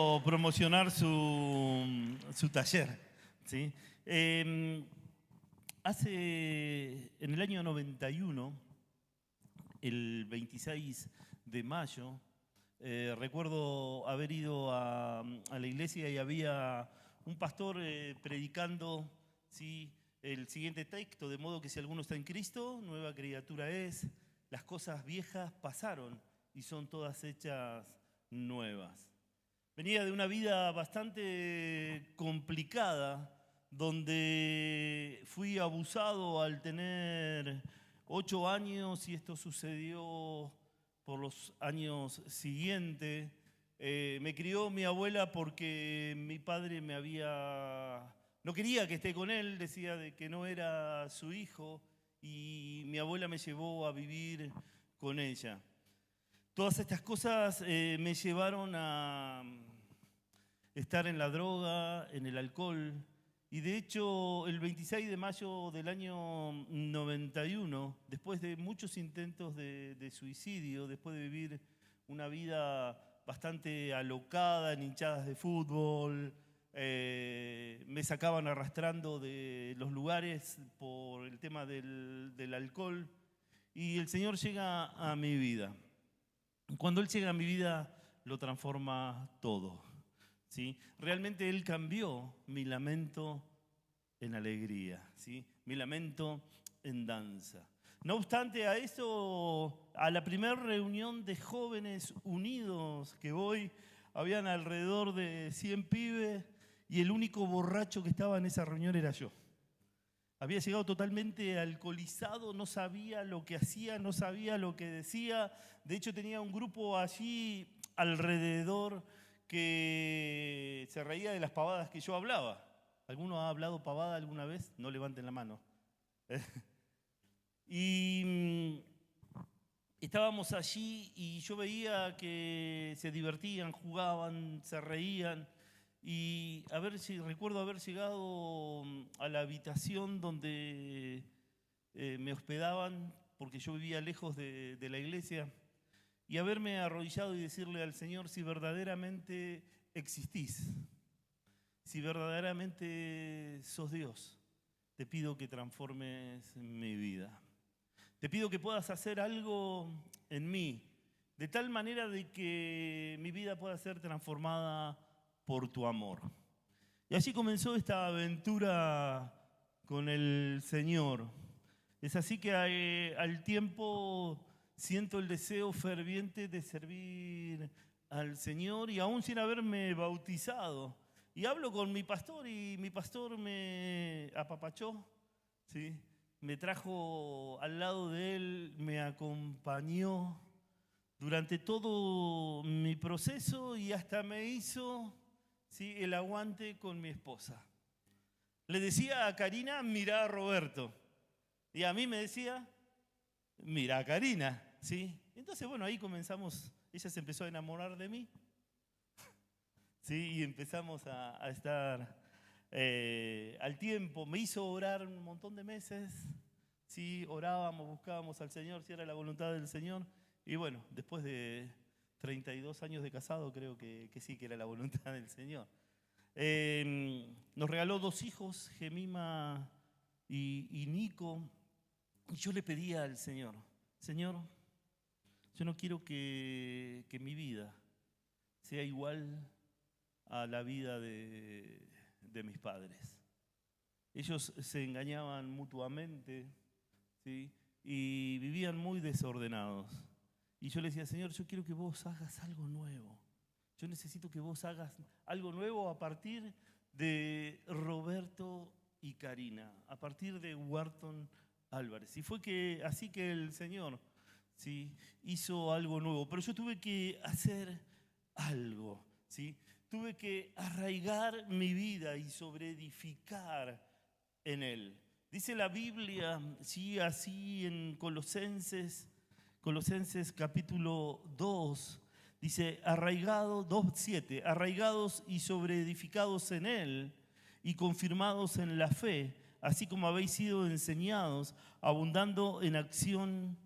o promocionar su taller, ¿sí? En el año 91, el 26 de mayo, recuerdo haber ido a la iglesia y había un pastor predicando, ¿sí?, el siguiente texto, de modo que si alguno está en Cristo, nueva criatura es, las cosas viejas pasaron y son todas hechas nuevas. Venía de una vida bastante complicada, donde fui abusado al tener 8 años y esto sucedió por los años siguientes. Me crió mi abuela porque mi padre no quería que esté con él, decía de que no era su hijo y mi abuela me llevó a vivir con ella. Todas estas cosas me llevaron a estar en la droga, en el alcohol. Y de hecho, el 26 de mayo del año 91, después de muchos intentos de suicidio, después de vivir una vida bastante alocada en hinchadas de fútbol, me sacaban arrastrando de los lugares por el tema del alcohol, y el Señor llega a mi vida. Cuando Él llega a mi vida, lo transforma todo, ¿sí? Realmente Él cambió mi lamento en alegría, ¿sí? Mi lamento en danza. No obstante a eso, a la primera reunión de jóvenes unidos que voy, habían alrededor de 100 pibes y el único borracho que estaba en esa reunión era yo. Había llegado totalmente alcoholizado, no sabía lo que hacía, no sabía lo que decía. De hecho, tenía un grupo allí alrededor que se reía de las pavadas que yo hablaba. ¿Alguno ha hablado pavada alguna vez? No levanten la mano. Y estábamos allí y yo veía que se divertían, jugaban, se reían. Y recuerdo haber llegado a la habitación donde me hospedaban, porque yo vivía lejos de la iglesia, y haberme arrodillado y decirle al Señor: si verdaderamente existís, si verdaderamente sos Dios, te pido que transformes mi vida. Te pido que puedas hacer algo en mí, de tal manera de que mi vida pueda ser transformada por tu amor. Y así comenzó esta aventura con el Señor. Es así que al tiempo siento el deseo ferviente de servir al Señor, y aún sin haberme bautizado. Y hablo con mi pastor y mi pastor me apapachó, ¿sí? Me trajo al lado de él, me acompañó durante todo mi proceso y hasta me hizo, ¿sí?, el aguante con mi esposa. Le decía a Karina: mirá a Roberto. Y a mí me decía: mirá a Karina, ¿sí? Entonces, bueno, ahí comenzamos. Ella se empezó a enamorar de mí, ¿sí? Y empezamos a estar al tiempo. Me hizo orar un montón de meses, ¿sí? Orábamos, buscábamos al Señor, si era la voluntad del Señor. Y bueno, después de 32 años de casado, creo que sí, que era la voluntad del Señor. Nos regaló 2 hijos, Gemima y Nico. Y yo le pedía al Señor: Señor, yo no quiero que mi vida sea igual a la vida de mis padres. Ellos se engañaban mutuamente, ¿sí?, y vivían muy desordenados. Y yo le decía: Señor, yo quiero que vos hagas algo nuevo. Yo necesito que vos hagas algo nuevo a partir de Roberto y Karina, a partir de Wharton Álvarez. Y fue así que el Señor, ¿sí?, hizo algo nuevo. Pero yo tuve que hacer algo, ¿sí? Tuve que arraigar mi vida y sobreedificar en Él. Dice la Biblia, sí, así en Colosenses capítulo 2, dice: 2:7, arraigados y sobreedificados en Él y confirmados en la fe, así como habéis sido enseñados, abundando en acción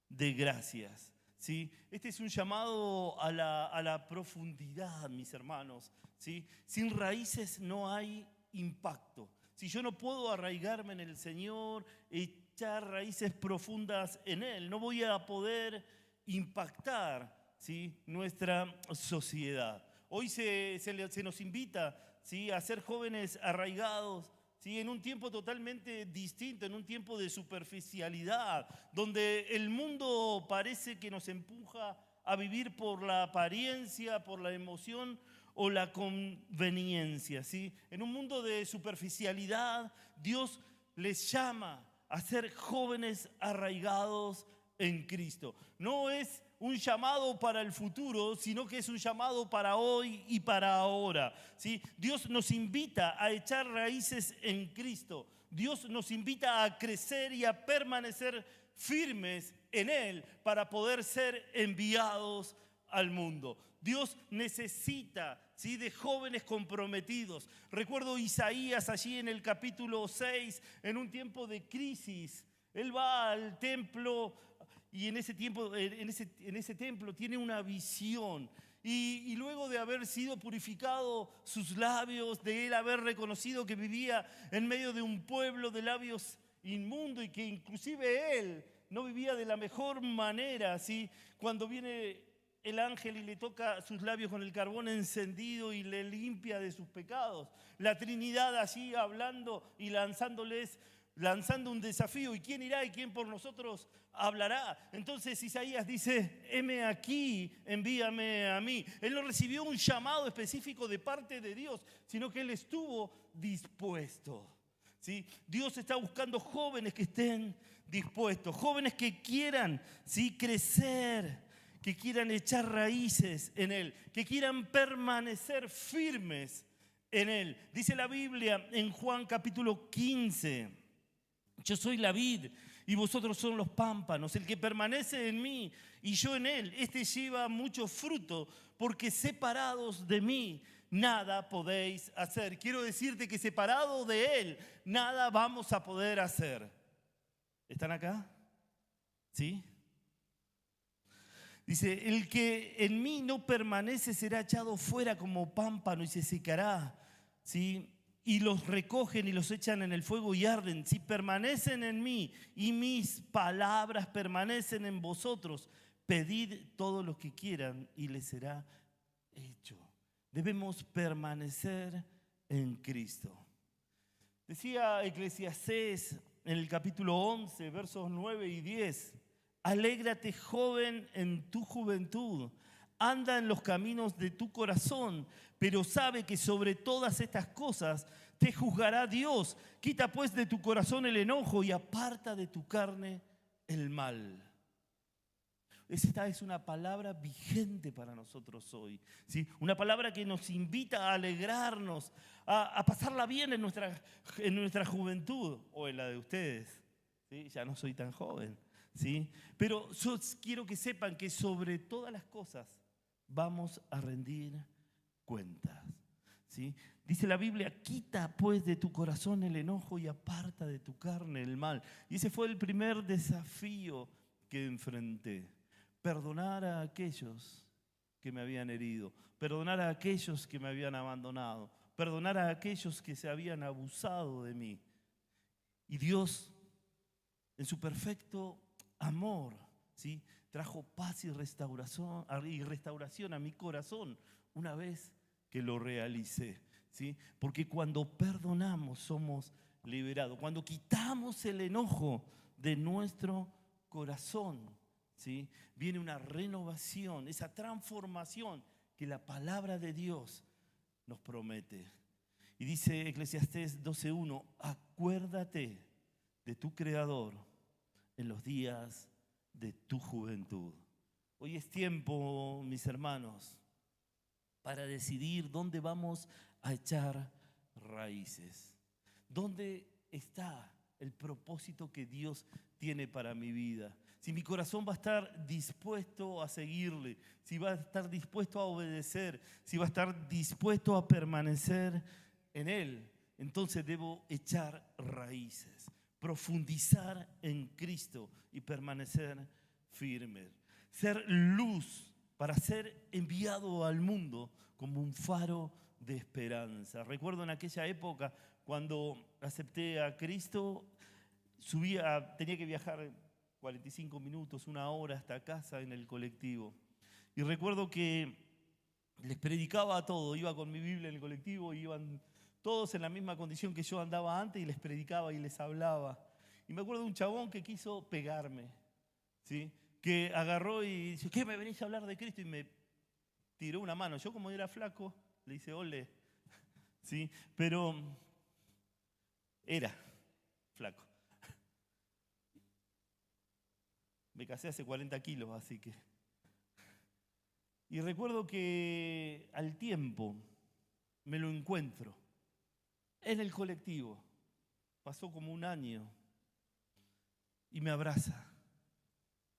de gracias. ¿sí? Este es un llamado a la profundidad, mis hermanos, ¿sí? Sin raíces no hay impacto. Si yo no puedo arraigarme en el Señor, echar raíces profundas en Él, no voy a poder impactar, ¿sí?, nuestra sociedad. Hoy se nos invita, ¿sí?, a ser jóvenes arraigados, ¿sí?, en un tiempo totalmente distinto, en un tiempo de superficialidad, donde el mundo parece que nos empuja a vivir por la apariencia, por la emoción o la conveniencia, ¿sí? En un mundo de superficialidad, Dios les llama a ser jóvenes arraigados en Cristo. No es un llamado para el futuro, sino que es un llamado para hoy y para ahora, ¿sí? Dios nos invita a echar raíces en Cristo. Dios nos invita a crecer y a permanecer firmes en Él para poder ser enviados al mundo. Dios necesita, ¿sí?, de jóvenes comprometidos. Recuerdo Isaías allí en el capítulo 6, en un tiempo de crisis. Él va al templo y en ese templo tiene una visión. Y luego de haber sido purificado sus labios, de él haber reconocido que vivía en medio de un pueblo de labios inmundos y que inclusive él no vivía de la mejor manera, ¿sí?, cuando viene el ángel y le toca sus labios con el carbón encendido y le limpia de sus pecados. La Trinidad allí hablando y lanzando un desafío. ¿Y quién irá y quién por nosotros hablará? Entonces Isaías dice: heme aquí, envíame a mí. Él no recibió un llamado específico de parte de Dios, sino que él estuvo dispuesto, ¿sí? Dios está buscando jóvenes que estén dispuestos, jóvenes que quieran, ¿sí?, crecer, que quieran echar raíces en Él, que quieran permanecer firmes en Él. Dice la Biblia en Juan capítulo 15, yo soy la vid y vosotros son los pámpanos. El que permanece en mí y yo en Él, este lleva mucho fruto, porque separados de mí nada podéis hacer. Quiero decirte que separado de Él nada vamos a poder hacer. ¿Están acá? ¿Sí? Dice: el que en mí no permanece será echado fuera como pámpano y se secará, ¿sí? Y los recogen y los echan en el fuego y arden. Si permanecen en mí y mis palabras permanecen en vosotros, pedid todo lo que quieran y les será hecho. Debemos permanecer en Cristo. Decía Eclesiastés en el capítulo 11, versos 9 y 10: alégrate, joven, en tu juventud, anda en los caminos de tu corazón, pero sabe que sobre todas estas cosas te juzgará Dios. Quita pues de tu corazón el enojo y aparta de tu carne el mal. Esta es una palabra vigente para nosotros hoy, ¿sí? Una palabra que nos invita a alegrarnos, a pasarla bien en nuestra juventud, o en la de ustedes, ¿sí? Ya no soy tan joven, ¿sí? Pero yo quiero que sepan que sobre todas las cosas vamos a rendir cuentas, ¿sí? Dice la Biblia: quita pues de tu corazón el enojo y aparta de tu carne el mal. Y ese fue el primer desafío que enfrenté: perdonar a aquellos que me habían herido, perdonar a aquellos que me habían abandonado, perdonar a aquellos que se habían abusado de mí. Y Dios, en su perfecto amor, ¿sí?, trajo paz y restauración a mi corazón una vez que lo realicé, ¿sí? Porque cuando perdonamos somos liberados, cuando quitamos el enojo de nuestro corazón, ¿sí?, viene una renovación, esa transformación que la palabra de Dios nos promete. Y dice Eclesiastés 12:1: acuérdate de tu Creador en los días de tu juventud. Hoy es tiempo, mis hermanos, para decidir dónde vamos a echar raíces. ¿Dónde está el propósito que Dios tiene para mi vida? Si mi corazón va a estar dispuesto a seguirle, si va a estar dispuesto a obedecer, si va a estar dispuesto a permanecer en Él, entonces debo echar raíces, profundizar en Cristo y permanecer firme. ser luz, para ser enviado al mundo como un faro de esperanza. Recuerdo en aquella época cuando acepté a Cristo, tenía que viajar 45 minutos, 1 hora hasta casa en el colectivo. Y recuerdo que les predicaba a todos, iba con mi Biblia en el colectivo, iban todos en la misma condición que yo andaba antes y les predicaba y les hablaba. Y me acuerdo de un chabón que quiso pegarme, ¿sí? Que agarró y dice, ¿qué me venís a hablar de Cristo? Y me tiró una mano. Yo como era flaco, le hice ole, ¿sí? Pero era flaco. Me casé hace 40 kilos, así que... Y recuerdo que al tiempo me lo encuentro en el colectivo. Pasó como 1 año y me abraza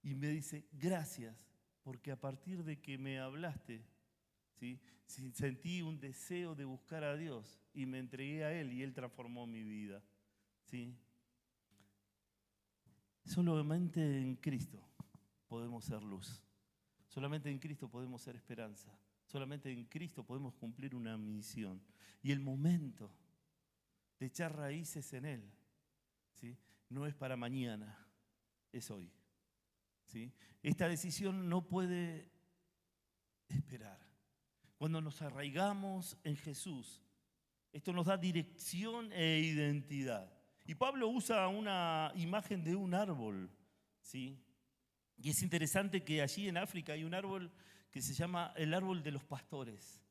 y me dice, gracias, porque a partir de que me hablaste, ¿sí? Sentí un deseo de buscar a Dios y me entregué a Él y Él transformó mi vida, ¿sí? Solamente en Cristo podemos ser luz. Solamente en Cristo podemos ser esperanza. Solamente en Cristo podemos cumplir una misión. Y el momento de echar raíces en Él, ¿sí? No es para mañana, es hoy, ¿sí? Esta decisión no puede esperar. Cuando nos arraigamos en Jesús, esto nos da dirección e identidad. Y Pablo usa una imagen de un árbol, ¿sí? Y es interesante que allí en África hay un árbol que se llama el árbol de los pastores,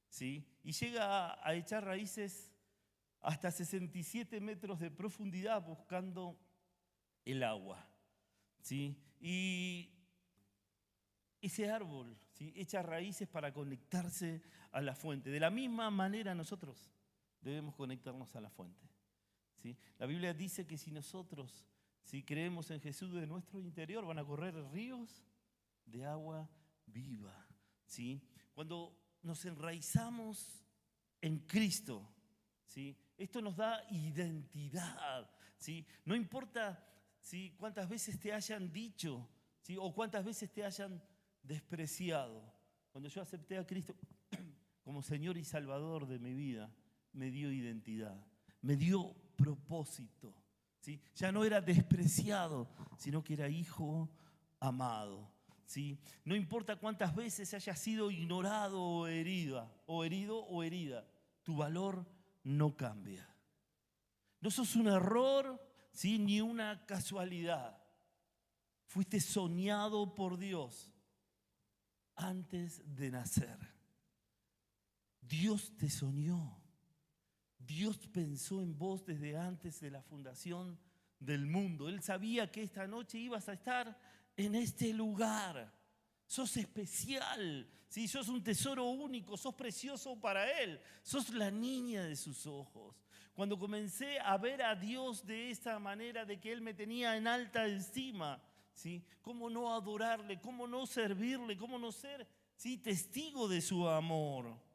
¿sí? Y llega a echar raíces hasta 67 metros de profundidad buscando el agua, ¿sí? Y ese árbol, ¿sí? Echa raíces para conectarse a la fuente. De la misma manera nosotros debemos conectarnos a la fuente, ¿sí? La Biblia dice que si nosotros, si creemos en Jesús, de nuestro interior van a correr ríos de agua viva, ¿sí? Cuando nos enraizamos en Cristo, ¿sí? Esto nos da identidad, ¿sí? No importa, ¿sí?, cuántas veces te hayan dicho, ¿sí?, o cuántas veces te hayan despreciado. Cuando yo acepté a Cristo como Señor y Salvador de mi vida, me dio identidad, me dio propósito, ¿sí? Ya no era despreciado, sino que era hijo amado, ¿sí? No importa cuántas veces hayas sido ignorado o herido o herida, tu valor no cambia. No sos un error, ¿sí?, ni una casualidad. Fuiste soñado por Dios antes de nacer. Dios te soñó. Dios pensó en vos desde antes de la fundación del mundo. Él sabía que esta noche ibas a estar en este lugar. Sos especial, ¿sí? Sos un tesoro único, sos precioso para Él. Sos la niña de sus ojos. Cuando comencé a ver a Dios de esta manera, de que Él me tenía en alta estima, ¿sí?, ¿cómo no adorarle? ¿Cómo no servirle? ¿Cómo no ser, ¿sí?, testigo de su amor?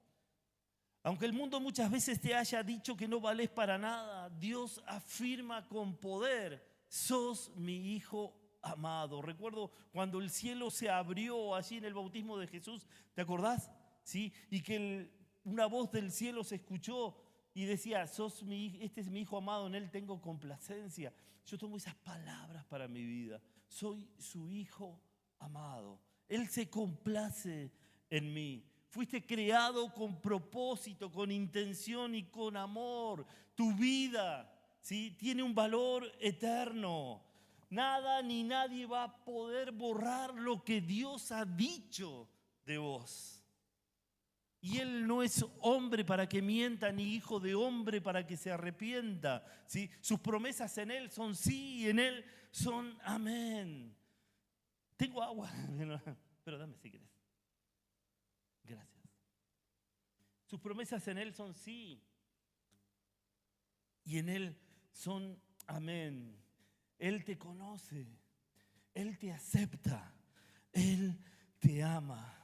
Aunque el mundo muchas veces te haya dicho que no valés para nada, Dios afirma con poder, sos mi hijo amado. Recuerdo cuando el cielo se abrió allí en el bautismo de Jesús, ¿te acordás? ¿Sí? Y que una voz del cielo se escuchó y decía, este es mi hijo amado, en él tengo complacencia. Yo tomo esas palabras para mi vida. Soy su hijo amado. Él se complace en mí. Fuiste creado con propósito, con intención y con amor. Tu vida, ¿sí?, tiene un valor eterno. Nada ni nadie va a poder borrar lo que Dios ha dicho de vos. Y Él no es hombre para que mienta, ni hijo de hombre para que se arrepienta, ¿sí? Sus promesas en Él son sí y en Él son amén. Tengo agua, pero dame si querés. Gracias. Sus promesas en Él son sí y en Él son amén. Él te conoce, Él te acepta, Él te ama.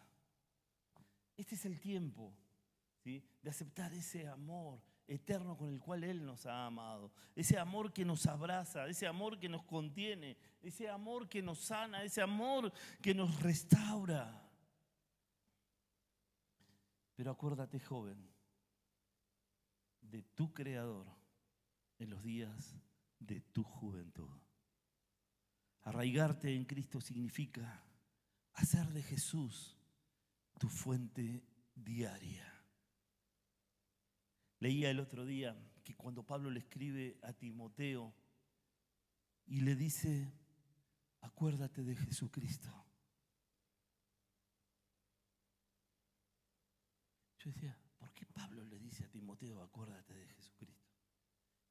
Este es el tiempo, ¿sí?, de aceptar ese amor, eterno con el cual Él nos ha amado. Ese amor que nos abraza, ese amor que nos contiene, ese amor que nos sana, ese amor que nos restaura. Pero acuérdate, joven, de tu Creador en los días de tu juventud. Arraigarte en Cristo significa hacer de Jesús tu fuente diaria. Leía el otro día que cuando Pablo le escribe a Timoteo y le dice, acuérdate de Jesucristo. Yo decía, ¿por qué Pablo le dice a Timoteo, acuérdate de Jesucristo?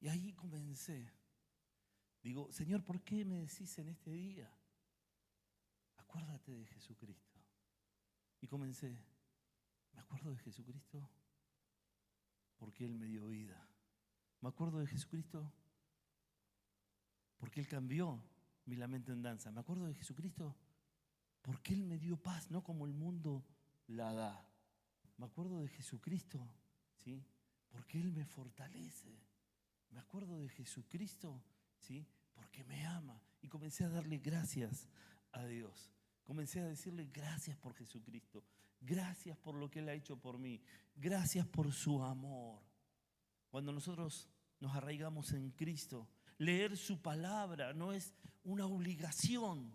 Y ahí comencé. Digo, Señor, ¿por qué me decís en este día, acuérdate de Jesucristo? Y comencé, me acuerdo de Jesucristo porque Él me dio vida. Me acuerdo de Jesucristo porque Él cambió mi lamento en danza. Me acuerdo de Jesucristo porque Él me dio paz, no como el mundo la da. Me acuerdo de Jesucristo, ¿sí? Porque Él me fortalece. Me acuerdo de Jesucristo, ¿sí? Porque me ama. Y comencé a darle gracias a Dios. Comencé a decirle gracias por Jesucristo. Gracias por lo que Él ha hecho por mí. Gracias por su amor. Cuando nosotros nos arraigamos en Cristo, leer su palabra no es una obligación,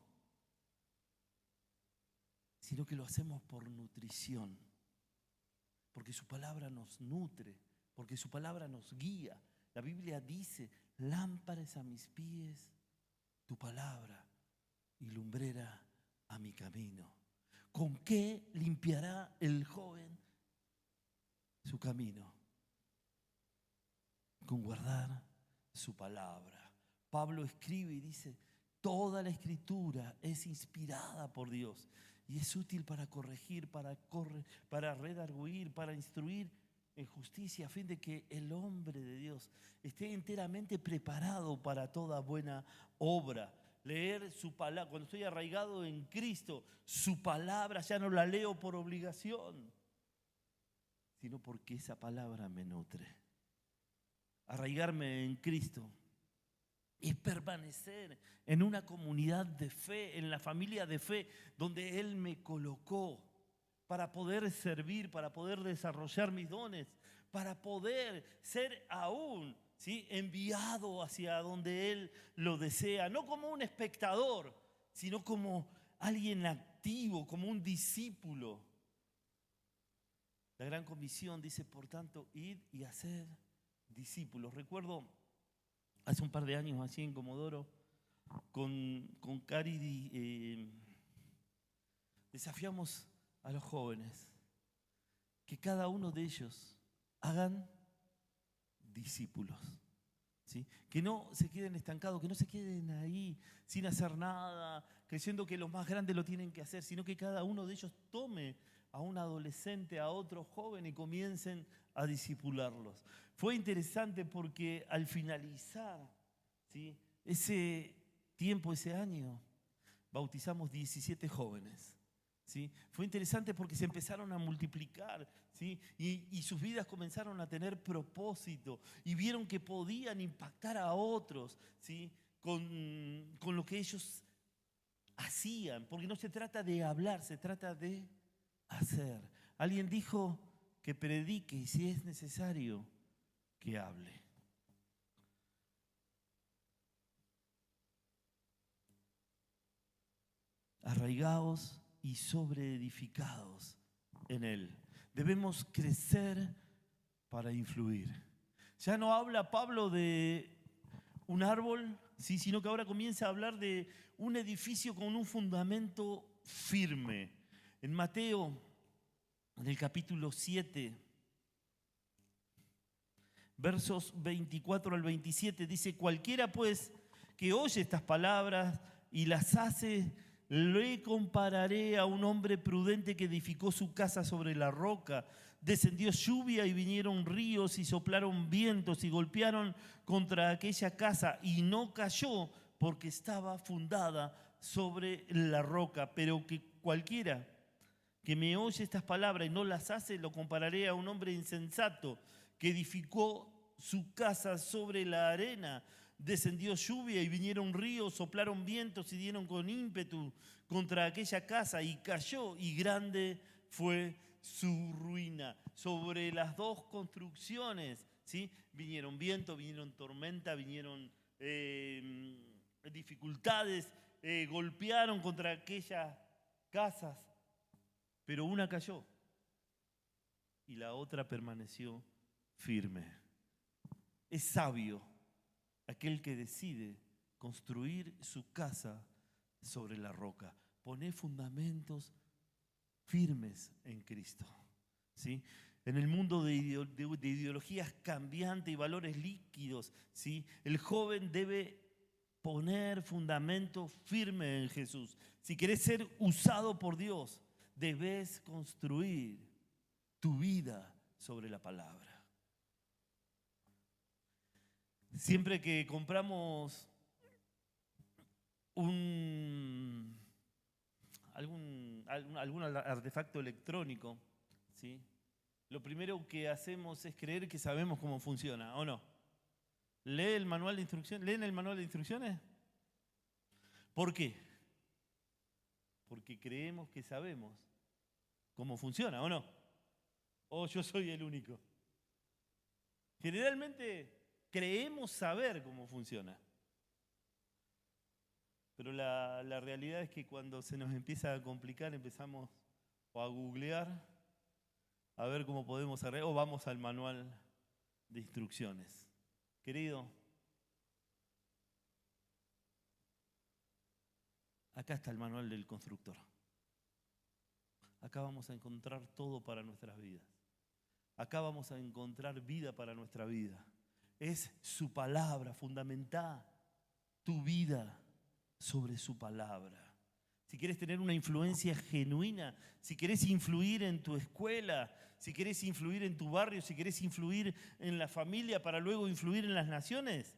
sino que lo hacemos por nutrición. Porque su palabra nos nutre, porque su palabra nos guía. La Biblia dice, lámpara es a mis pies tu palabra y lumbrera a mi camino. ¿Con qué limpiará el joven su camino? Con guardar su palabra. Pablo escribe y dice, toda la Escritura es inspirada por Dios y es útil para corregir, para redarguir, para instruir en justicia, a fin de que el hombre de Dios esté enteramente preparado para toda buena obra. Leer su palabra, cuando estoy arraigado en Cristo, su palabra ya no la leo por obligación, sino porque esa palabra me nutre. Arraigarme en Cristo es permanecer en una comunidad de fe, en la familia de fe, donde Él me colocó para poder servir, para poder desarrollar mis dones, para poder ser aún, ¿sí?, enviado hacia donde Él lo desea, no como un espectador, sino como alguien activo, como un discípulo. La Gran Comisión dice, por tanto, id y hacer discípulos. Recuerdo hace un par de años allí en Comodoro, con Cari desafiamos a los jóvenes que cada uno de ellos hagan discípulos, ¿sí? Que no se queden estancados, que no se queden ahí sin hacer nada, creyendo que los más grandes lo tienen que hacer, sino que cada uno de ellos tome a un adolescente, a otro joven y comiencen a discipularlos. Fue interesante porque al finalizar, ¿sí?, ese tiempo, ese año, bautizamos 17 jóvenes. ¿Sí? Fue interesante porque se empezaron a multiplicar, ¿sí? Y sus vidas comenzaron a tener propósito y vieron que podían impactar a otros, ¿sí?, con lo que ellos hacían, porque no se trata de hablar, se trata de hacer. Alguien dijo que predique y si es necesario que hable. Arraigados y sobreedificados en Él. Debemos crecer para influir. Ya no habla Pablo de un árbol, ¿sí?, sino que ahora comienza a hablar de un edificio con un fundamento firme. En Mateo, en el capítulo 7, versos 24 al 27, dice, cualquiera pues que oye estas palabras y las hace, le compararé a un hombre prudente que edificó su casa sobre la roca. Descendió lluvia y vinieron ríos y soplaron vientos y golpearon contra aquella casa y no cayó porque estaba fundada sobre la roca. Pero que cualquiera que me oye estas palabras y no las hace, lo compararé a un hombre insensato que edificó su casa sobre la arena. Descendió lluvia y vinieron ríos, soplaron vientos y dieron con ímpetu contra aquella casa y cayó, y grande fue su ruina. Sobre las dos construcciones, ¿sí? Vinieron vientos, vinieron tormenta, vinieron dificultades, golpearon contra aquellas casas, pero una cayó y la otra permaneció firme. Es sabio aquel que decide construir su casa sobre la roca, poner fundamentos firmes en Cristo, ¿sí? En el mundo de ideologías cambiantes y valores líquidos, ¿sí? El joven debe poner fundamentos firmes en Jesús. Si querés ser usado por Dios, debes construir tu vida sobre la palabra. Siempre que compramos algún artefacto electrónico, ¿sí? Lo primero que hacemos es creer que sabemos cómo funciona, ¿o no? ¿Leen el manual de instrucciones? ¿Por qué? Porque creemos que sabemos cómo funciona, ¿o no? ¿O yo soy el único? Generalmente creemos saber cómo funciona. Pero la realidad es que cuando se nos empieza a complicar, empezamos o a googlear, a ver cómo podemos arreglar, o vamos al manual de instrucciones. Querido, acá está el manual del constructor. Acá vamos a encontrar todo para nuestras vidas. Acá vamos a encontrar vida para nuestra vida. Es su palabra, fundamental tu vida sobre su palabra. Si quieres tener una influencia genuina, si quieres influir en tu escuela, si quieres influir en tu barrio, si quieres influir en la familia para luego influir en las naciones,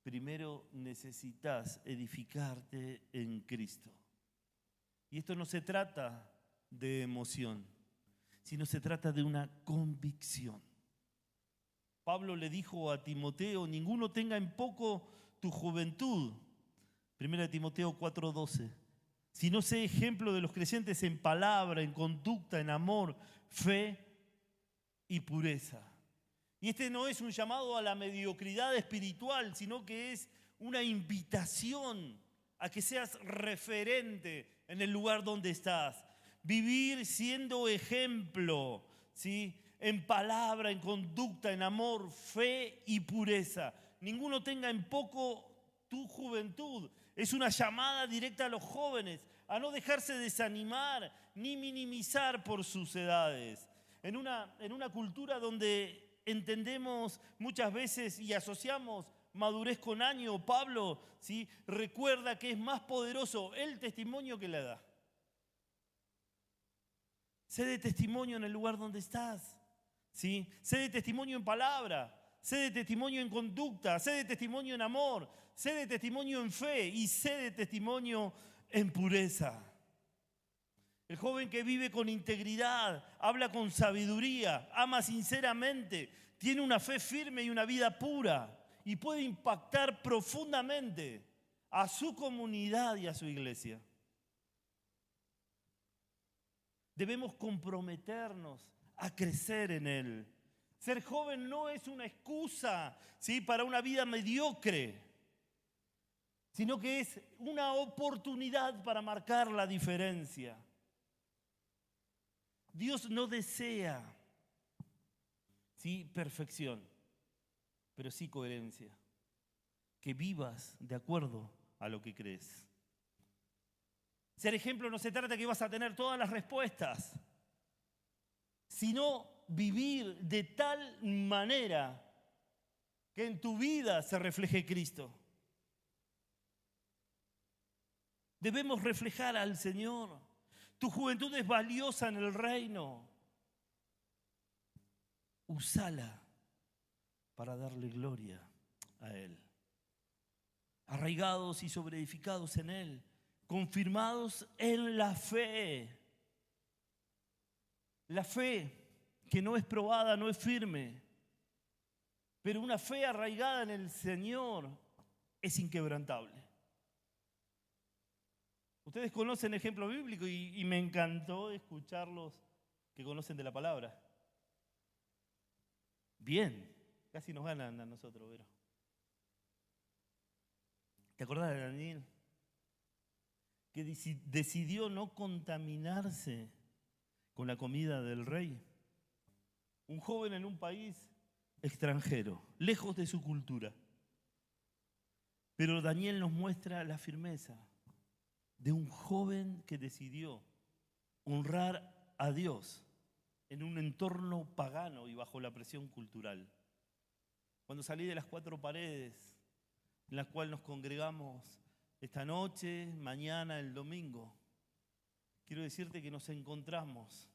primero necesitas edificarte en Cristo. Y esto no se trata de emoción, sino se trata de una convicción. Pablo le dijo a Timoteo: ninguno tenga en poco tu juventud. 1 Timoteo 4:12. Sino sé ejemplo de los creyentes en palabra, en conducta, en amor, fe y pureza. Y este no es un llamado a la mediocridad espiritual, sino que es una invitación a que seas referente en el lugar donde estás. Vivir siendo ejemplo, ¿sí? En palabra, en conducta, en amor, fe y pureza. Ninguno tenga en poco tu juventud. Es una llamada directa a los jóvenes a no dejarse desanimar ni minimizar por sus edades. En una cultura donde entendemos muchas veces y asociamos madurez con año, Pablo, ¿sí?, recuerda que es más poderoso el testimonio que la edad. Sé de testimonio en el lugar donde estás, ¿sí? Sé de testimonio en palabra, sé de testimonio en conducta, sé de testimonio en amor, sé de testimonio en fe y sé de testimonio en pureza. El joven que vive con integridad, habla con sabiduría, ama sinceramente, tiene una fe firme y una vida pura y puede impactar profundamente a su comunidad y a su iglesia. Debemos comprometernos a crecer en Él. Ser joven no es una excusa, ¿sí?, para una vida mediocre, sino que es una oportunidad para marcar la diferencia. Dios no desea, ¿sí?, perfección, pero sí coherencia. Que vivas de acuerdo a lo que crees. Ser ejemplo no se trata de que vas a tener todas las respuestas, sino vivir de tal manera que en tu vida se refleje Cristo. Debemos reflejar al Señor. Tu juventud es valiosa en el reino. Úsala para darle gloria a Él. Arraigados y sobreedificados en Él, confirmados en la fe. La fe que no es probada, no es firme. Pero una fe arraigada en el Señor es inquebrantable. Ustedes conocen ejemplos bíblicos y me encantó escucharlos que conocen de la palabra. Bien, casi nos ganan a nosotros, Vero. ¿Te acordás de Daniel? Que decidió no contaminarse con la comida del rey. Un joven en un país extranjero, lejos de su cultura. Pero Daniel nos muestra la firmeza de un joven que decidió honrar a Dios en un entorno pagano y bajo la presión cultural. Cuando salí de las 4 paredes en las cuales nos congregamos esta noche, mañana, el domingo, quiero decirte que nos encontramos,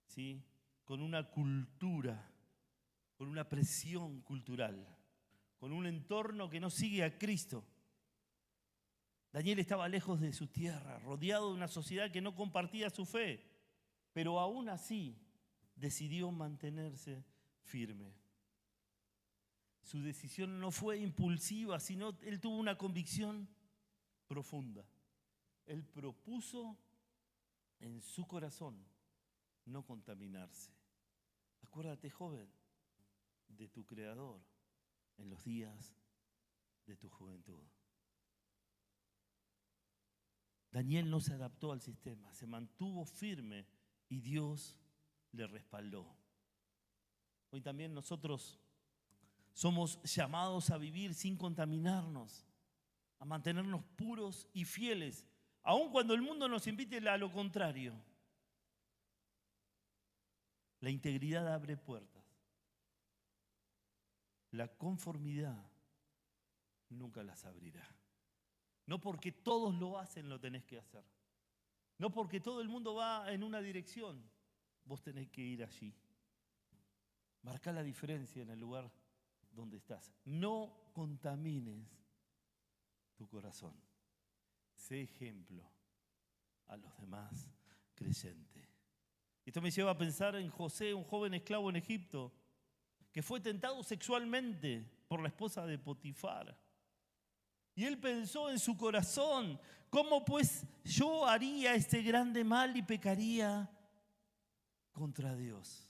¿sí?, con una cultura, con una presión cultural, con un entorno que no sigue a Cristo. Daniel estaba lejos de su tierra, rodeado de una sociedad que no compartía su fe, pero aún así decidió mantenerse firme. Su decisión no fue impulsiva, sino él tuvo una convicción profunda. Él propuso en su corazón no contaminarse. Acuérdate, joven, de tu Creador en los días de tu juventud. Daniel no se adaptó al sistema, se mantuvo firme y Dios le respaldó. Hoy también nosotros somos llamados a vivir sin contaminarnos, a mantenernos puros y fieles, aun cuando el mundo nos invite a lo contrario. La integridad abre puertas. La conformidad nunca las abrirá. No porque todos lo hacen lo tenés que hacer. No porque todo el mundo va en una dirección, vos tenés que ir allí. Marcá la diferencia en el lugar donde estás. No contamines tu corazón. Sé ejemplo a los demás creyentes. Esto me lleva a pensar en José, un joven esclavo en Egipto, que fue tentado sexualmente por la esposa de Potifar. Y él pensó en su corazón, ¿cómo pues yo haría este grande mal y pecaría contra Dios?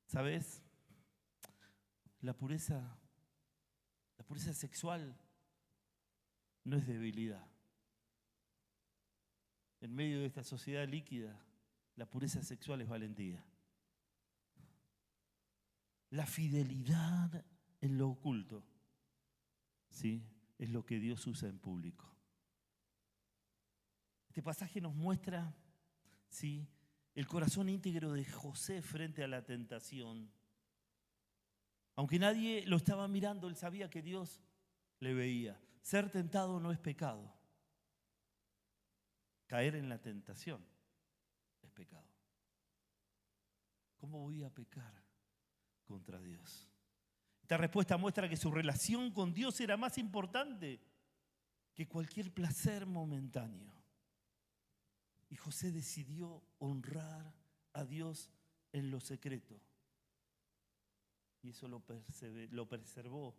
¿Sabes? La pureza sexual no es debilidad. En medio de esta sociedad líquida, la pureza sexual es valentía. La fidelidad en lo oculto, ¿sí?, es lo que Dios usa en público. Este pasaje nos muestra, ¿sí?, el corazón íntegro de José frente a la tentación. Aunque nadie lo estaba mirando, él sabía que Dios le veía. Ser tentado no es pecado. Caer en la tentación es pecado. ¿Cómo voy a pecar contra Dios? Esta respuesta muestra que su relación con Dios era más importante que cualquier placer momentáneo. Y José decidió honrar a Dios en lo secreto. Y eso lo preservó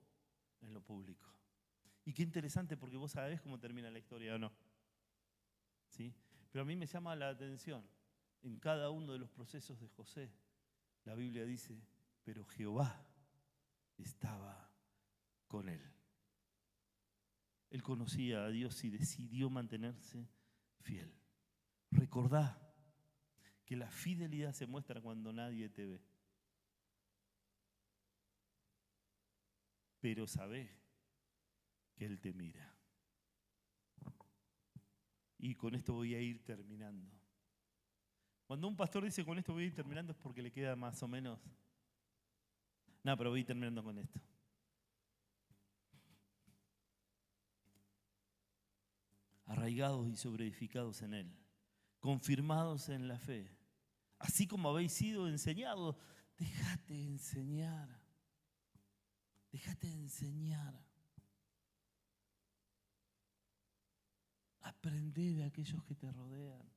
en lo público. Y qué interesante, porque vos sabés cómo termina la historia, ¿o no? ¿Sí? Pero a mí me llama la atención, en cada uno de los procesos de José, la Biblia dice, pero Jehová estaba con él. Él conocía a Dios y decidió mantenerse fiel. Recordá que la fidelidad se muestra cuando nadie te ve. Pero sabé que Él te mira. Y con esto voy a ir terminando. Cuando un pastor dice con esto voy a ir terminando es porque le queda más o menos. No, pero voy a ir terminando con esto. Arraigados y sobreedificados en Él, confirmados en la fe, así como habéis sido enseñados, déjate enseñar. Déjate enseñar. Aprende de aquellos que te rodean,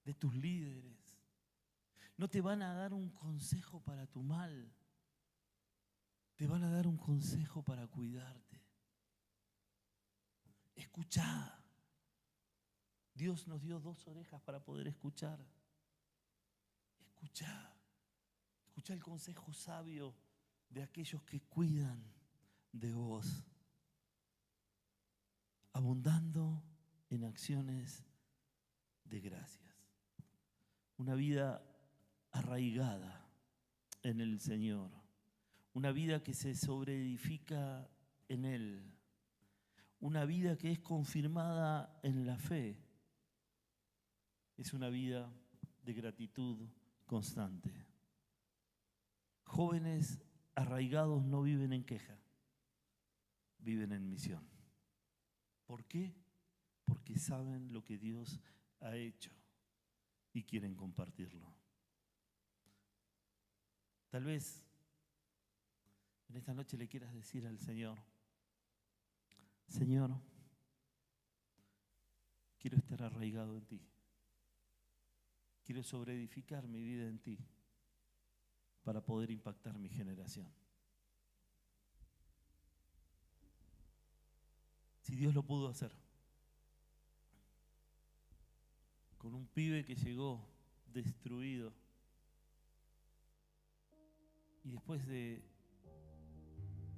de tus líderes. No te van a dar un consejo para tu mal. Te van a dar un consejo para cuidarte. Escuchá. Dios nos dio 2 orejas para poder escuchar. Escuchá. Escuchá el consejo sabio de aquellos que cuidan de vos. Abundando en acciones de gracias. Una vida arraigada en el Señor. Una vida que se sobreedifica en Él. Una vida que es confirmada en la fe. Es una vida de gratitud constante. Jóvenes arraigados no viven en queja, viven en misión. ¿Por qué? Porque saben lo que Dios ha hecho y quieren compartirlo. Tal vez en esta noche le quieras decir al Señor: Señor, quiero estar arraigado en ti. Quiero sobreedificar mi vida en ti para poder impactar mi generación. Si Dios lo pudo hacer con un pibe que llegó destruido y después de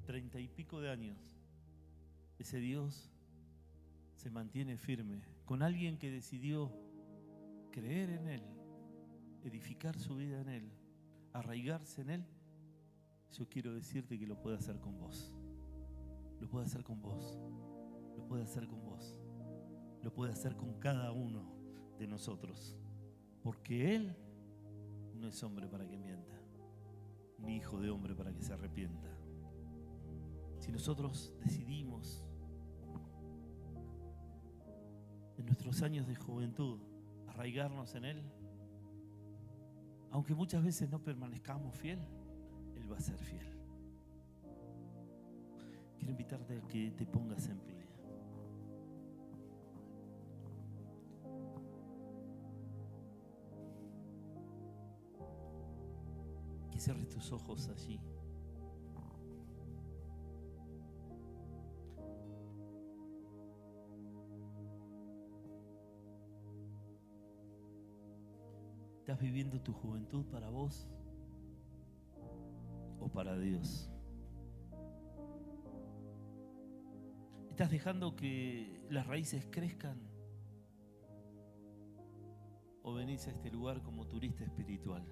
30 y pico de años, ese Dios se mantiene firme con alguien que decidió creer en Él, edificar su vida en Él, arraigarse en Él. Yo quiero decirte que lo puede hacer con vos. Lo puede hacer con vos. Lo puede hacer con vos. Lo puede hacer con cada uno de nosotros. Porque Él no es hombre para que mienta, ni hijo de hombre para que se arrepienta. Si nosotros decidimos en nuestros años de juventud arraigarnos en Él, aunque muchas veces no permanezcamos fiel, Él va a ser fiel. Quiero invitarte a que te pongas en pie. Que cierres tus ojos allí. ¿Estás viviendo tu juventud para vos o para Dios? ¿Estás dejando que las raíces crezcan o venís a este lugar como turista espiritual?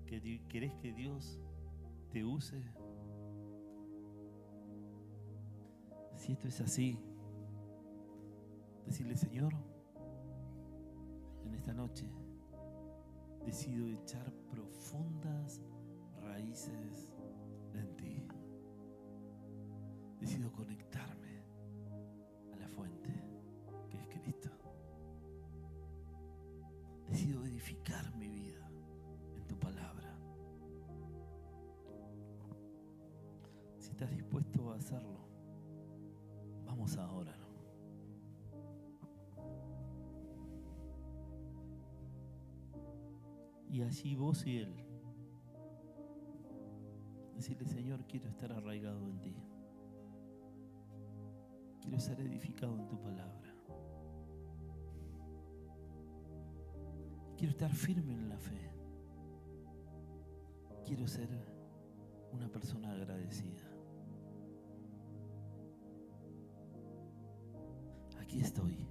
¿Querés que Dios te use? Si esto es así, decirle: Señor, en esta noche decido echar profundas raíces en ti. Decido conectarme a la fuente que es Cristo. Decido edificar mi vida en tu palabra. Si estás dispuesto a hacerlo, vamos ahora. Y allí vos y Él, decirle: Señor, quiero estar arraigado en ti. Quiero ser edificado en tu palabra. Quiero estar firme en la fe. Quiero ser una persona agradecida. Aquí estoy.